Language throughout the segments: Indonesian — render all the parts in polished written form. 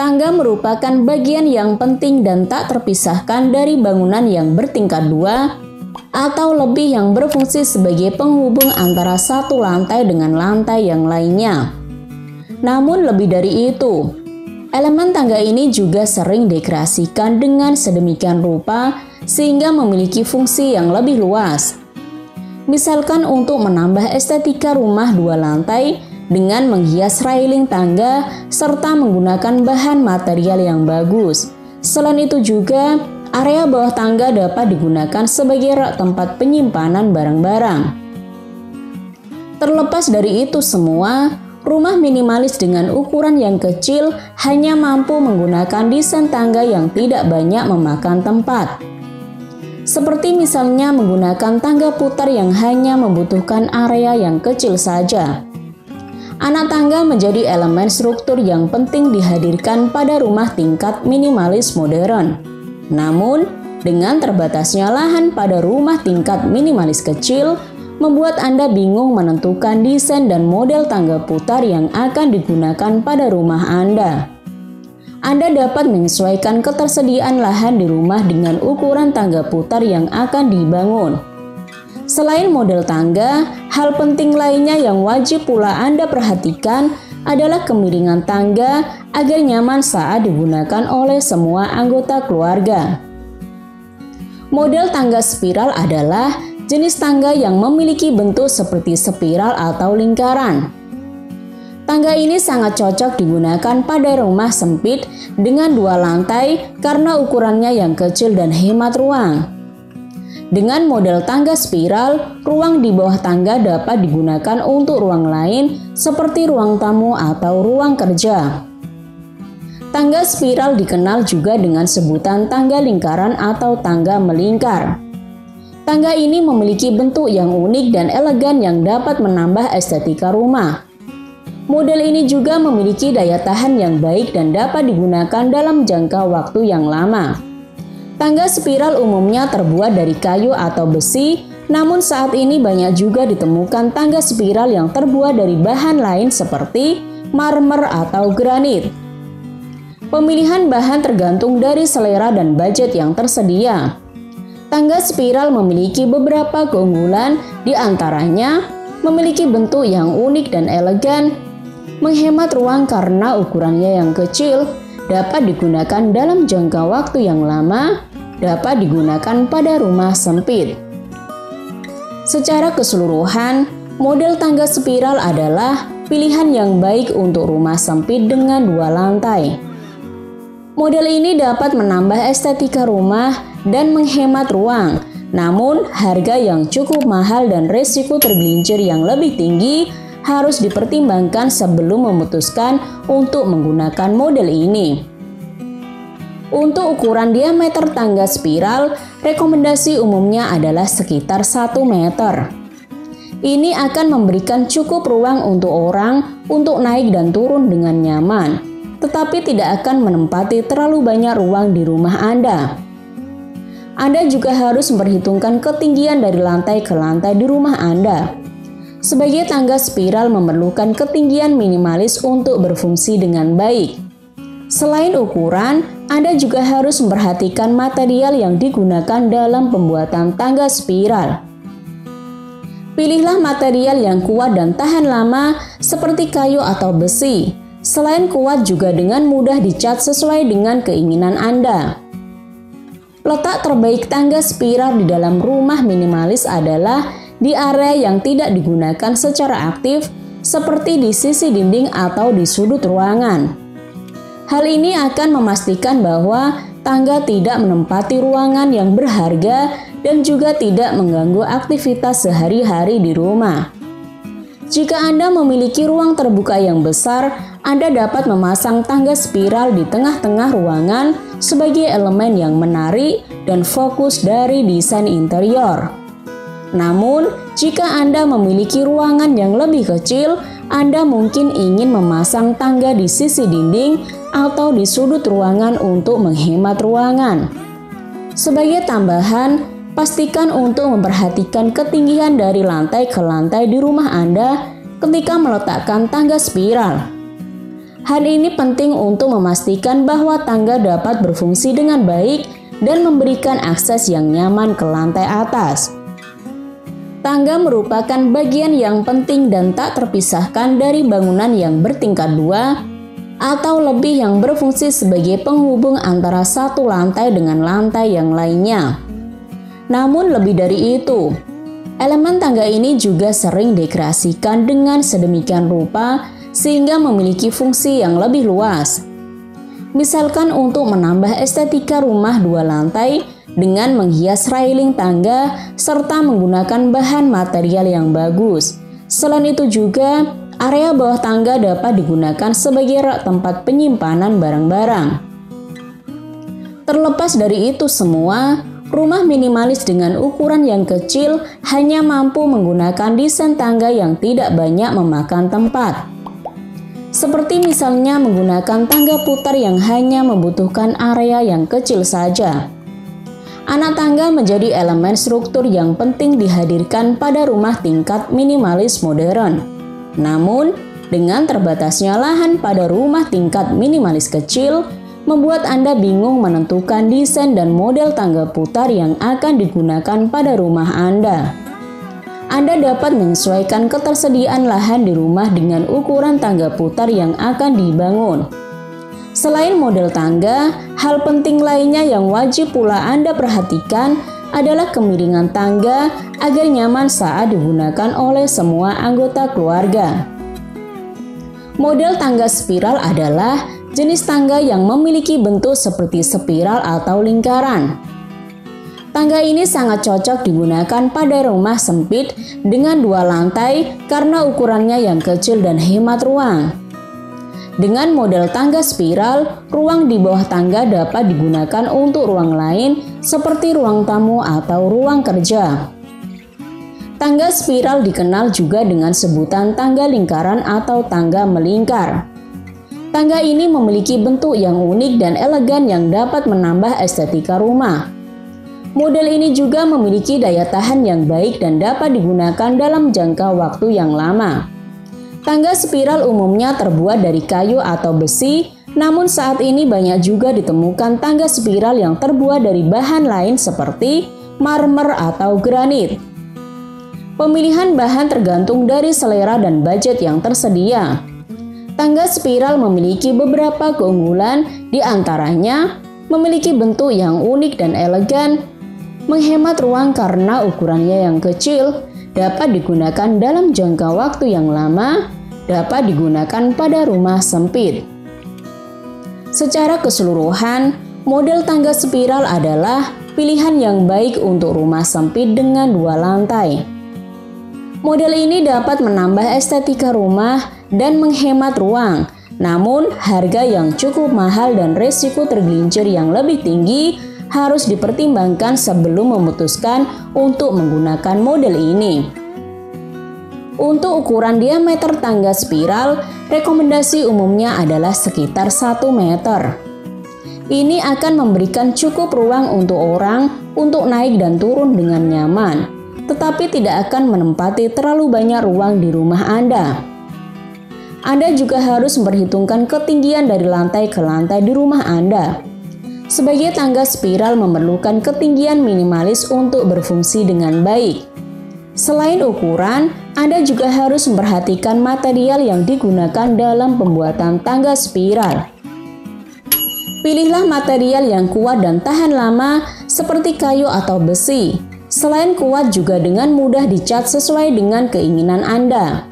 Tangga merupakan bagian yang penting dan tak terpisahkan dari bangunan yang bertingkat 2 atau lebih yang berfungsi sebagai penghubung antara satu lantai dengan lantai yang lainnya. Namun lebih dari itu, elemen tangga ini juga sering dikreasikan dengan sedemikian rupa sehingga memiliki fungsi yang lebih luas. Misalkan untuk menambah estetika rumah 2 lantai dengan menghias railing tangga serta menggunakan bahan material yang bagus. Selain itu juga, area bawah tangga dapat digunakan sebagai rak tempat penyimpanan barang-barang. Terlepas dari itu semua, rumah minimalis dengan ukuran yang kecil hanya mampu menggunakan desain tangga yang tidak banyak memakan tempat. Seperti misalnya menggunakan tangga putar yang hanya membutuhkan area yang kecil saja. Anak tangga menjadi elemen struktur yang penting dihadirkan pada rumah tingkat minimalis modern. Namun, dengan terbatasnya lahan pada rumah tingkat minimalis kecil, membuat Anda bingung menentukan desain dan model tangga putar yang akan digunakan pada rumah Anda. Anda dapat menyesuaikan ketersediaan lahan di rumah dengan ukuran tangga putar yang akan dibangun. Selain model tangga, hal penting lainnya yang wajib pula Anda perhatikan adalah kemiringan tangga agar nyaman saat digunakan oleh semua anggota keluarga. Model tangga spiral adalah jenis tangga yang memiliki bentuk seperti spiral atau lingkaran. Tangga ini sangat cocok digunakan pada rumah sempit dengan 2 lantai karena ukurannya yang kecil dan hemat ruang. Dengan model tangga spiral, ruang di bawah tangga dapat digunakan untuk ruang lain seperti ruang tamu atau ruang kerja. Tangga spiral dikenal juga dengan sebutan tangga lingkaran atau tangga melingkar. Tangga ini memiliki bentuk yang unik dan elegan yang dapat menambah estetika rumah. Model ini juga memiliki daya tahan yang baik dan dapat digunakan dalam jangka waktu yang lama. Tangga spiral umumnya terbuat dari kayu atau besi, namun saat ini banyak juga ditemukan tangga spiral yang terbuat dari bahan lain seperti marmer atau granit. Pemilihan bahan tergantung dari selera dan budget yang tersedia. Tangga spiral memiliki beberapa keunggulan, di antaranya memiliki bentuk yang unik dan elegan, menghemat ruang karena ukurannya yang kecil, dapat digunakan dalam jangka waktu yang lama, dapat digunakan pada rumah sempit. Secara keseluruhan, model tangga spiral adalah pilihan yang baik untuk rumah sempit dengan 2 lantai. Model ini dapat menambah estetika rumah dan menghemat ruang, namun harga yang cukup mahal dan risiko tergelincir yang lebih tinggi harus dipertimbangkan sebelum memutuskan untuk menggunakan model ini. Untuk ukuran diameter tangga spiral, rekomendasi umumnya adalah sekitar 1 meter. Ini akan memberikan cukup ruang untuk orang untuk naik dan turun dengan nyaman, tetapi tidak akan menempati terlalu banyak ruang di rumah Anda. Anda juga harus memperhitungkan ketinggian dari lantai ke lantai di rumah Anda. Sebagai tangga spiral memerlukan ketinggian minimalis untuk berfungsi dengan baik. Selain ukuran, Anda juga harus memperhatikan material yang digunakan dalam pembuatan tangga spiral. Pilihlah material yang kuat dan tahan lama seperti kayu atau besi. Selain kuat juga dengan mudah dicat sesuai dengan keinginan Anda. Letak terbaik tangga spiral di dalam rumah minimalis adalah di area yang tidak digunakan secara aktif seperti di sisi dinding atau di sudut ruangan. Hal ini akan memastikan bahwa tangga tidak menempati ruangan yang berharga dan juga tidak mengganggu aktivitas sehari-hari di rumah. Jika Anda memiliki ruang terbuka yang besar, Anda dapat memasang tangga spiral di tengah-tengah ruangan sebagai elemen yang menarik dan fokus dari desain interior. Namun, jika Anda memiliki ruangan yang lebih kecil, Anda mungkin ingin memasang tangga di sisi dinding atau di sudut ruangan untuk menghemat ruangan. Sebagai tambahan, pastikan untuk memperhatikan ketinggian dari lantai ke lantai di rumah Anda ketika meletakkan tangga spiral. Hal ini penting untuk memastikan bahwa tangga dapat berfungsi dengan baik dan memberikan akses yang nyaman ke lantai atas. Tangga merupakan bagian yang penting dan tak terpisahkan dari bangunan yang bertingkat 2 atau lebih yang berfungsi sebagai penghubung antara satu lantai dengan lantai yang lainnya. Namun lebih dari itu, elemen tangga ini juga sering dikreasikan dengan sedemikian rupa sehingga memiliki fungsi yang lebih luas. Misalkan untuk menambah estetika rumah 2 lantai dengan menghias railing tangga serta menggunakan bahan material yang bagus. Selain itu juga, area bawah tangga dapat digunakan sebagai rak tempat penyimpanan barang-barang. Terlepas dari itu semua, rumah minimalis dengan ukuran yang kecil hanya mampu menggunakan desain tangga yang tidak banyak memakan tempat. Seperti misalnya menggunakan tangga putar yang hanya membutuhkan area yang kecil saja. Anak tangga menjadi elemen struktur yang penting dihadirkan pada rumah tingkat minimalis modern. Namun, dengan terbatasnya lahan pada rumah tingkat minimalis kecil, membuat Anda bingung menentukan desain dan model tangga putar yang akan digunakan pada rumah Anda. Anda dapat menyesuaikan ketersediaan lahan di rumah dengan ukuran tangga putar yang akan dibangun. Selain model tangga, hal penting lainnya yang wajib pula Anda perhatikan adalah kemiringan tangga agar nyaman saat digunakan oleh semua anggota keluarga. Model tangga spiral adalah jenis tangga yang memiliki bentuk seperti spiral atau lingkaran. Tangga ini sangat cocok digunakan pada rumah sempit dengan 2 lantai karena ukurannya yang kecil dan hemat ruang. Dengan model tangga spiral, ruang di bawah tangga dapat digunakan untuk ruang lain seperti ruang tamu atau ruang kerja. Tangga spiral dikenal juga dengan sebutan tangga lingkaran atau tangga melingkar. Tangga ini memiliki bentuk yang unik dan elegan yang dapat menambah estetika rumah. Model ini juga memiliki daya tahan yang baik dan dapat digunakan dalam jangka waktu yang lama. Tangga spiral umumnya terbuat dari kayu atau besi, namun saat ini banyak juga ditemukan tangga spiral yang terbuat dari bahan lain seperti marmer atau granit. Pemilihan bahan tergantung dari selera dan budget yang tersedia. Tangga spiral memiliki beberapa keunggulan, di antaranya memiliki bentuk yang unik dan elegan, menghemat ruang karena ukurannya yang kecil, dapat digunakan dalam jangka waktu yang lama, dapat digunakan pada rumah sempit. Secara keseluruhan, model tangga spiral adalah pilihan yang baik untuk rumah sempit dengan 2 lantai. Model ini dapat menambah estetika rumah dan menghemat ruang, namun harga yang cukup mahal dan risiko tergelincir yang lebih tinggi harus dipertimbangkan sebelum memutuskan untuk menggunakan model ini. Untuk ukuran diameter tangga spiral, rekomendasi umumnya adalah sekitar 1 meter. Ini akan memberikan cukup ruang untuk orang untuk naik dan turun dengan nyaman, tetapi tidak akan menempati terlalu banyak ruang di rumah Anda. Anda juga harus memperhitungkan ketinggian dari lantai ke lantai di rumah Anda. Sebagai tangga spiral memerlukan ketinggian minimalis untuk berfungsi dengan baik. Selain ukuran, Anda juga harus memperhatikan material yang digunakan dalam pembuatan tangga spiral. Pilihlah material yang kuat dan tahan lama seperti kayu atau besi. Selain kuat juga dengan mudah dicat sesuai dengan keinginan Anda.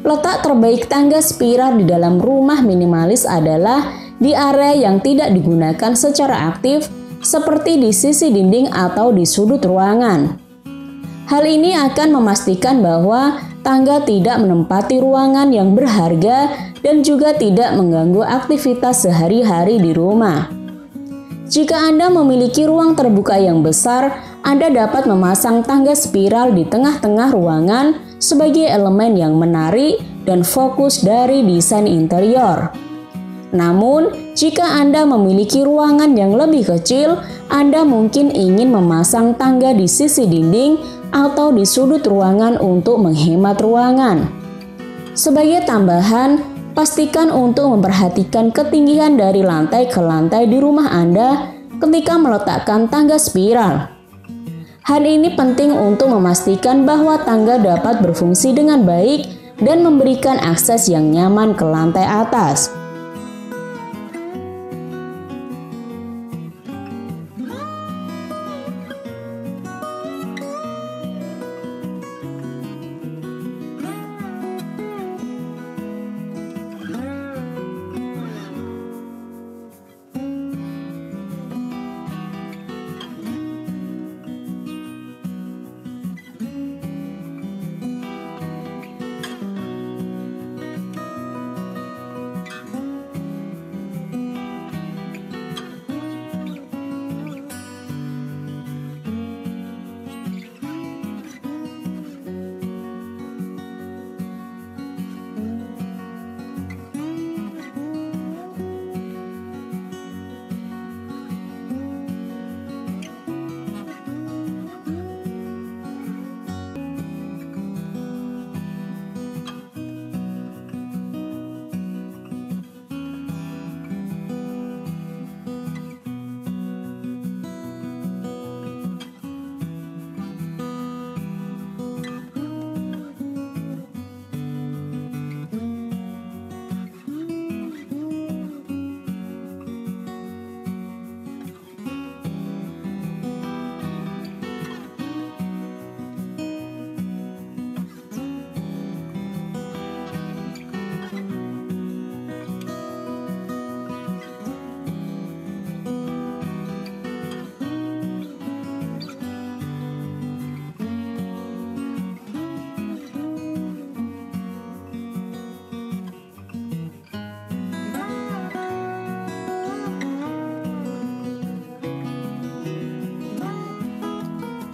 Letak terbaik tangga spiral di dalam rumah minimalis adalah di area yang tidak digunakan secara aktif seperti di sisi dinding atau di sudut ruangan. Hal ini akan memastikan bahwa tangga tidak menempati ruangan yang berharga dan juga tidak mengganggu aktivitas sehari-hari di rumah. Jika Anda memiliki ruang terbuka yang besar, Anda dapat memasang tangga spiral di tengah-tengah ruangan sebagai elemen yang menarik dan fokus dari desain interior. Namun, jika Anda memiliki ruangan yang lebih kecil, Anda mungkin ingin memasang tangga di sisi dinding atau di sudut ruangan untuk menghemat ruangan. Sebagai tambahan, Pastikan untuk memperhatikan ketinggian dari lantai ke lantai di rumah Anda ketika meletakkan tangga spiral. Hal ini penting untuk memastikan bahwa tangga dapat berfungsi dengan baik dan memberikan akses yang nyaman ke lantai atas.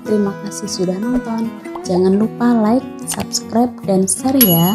Terima kasih sudah nonton. Jangan lupa like, subscribe, dan share ya.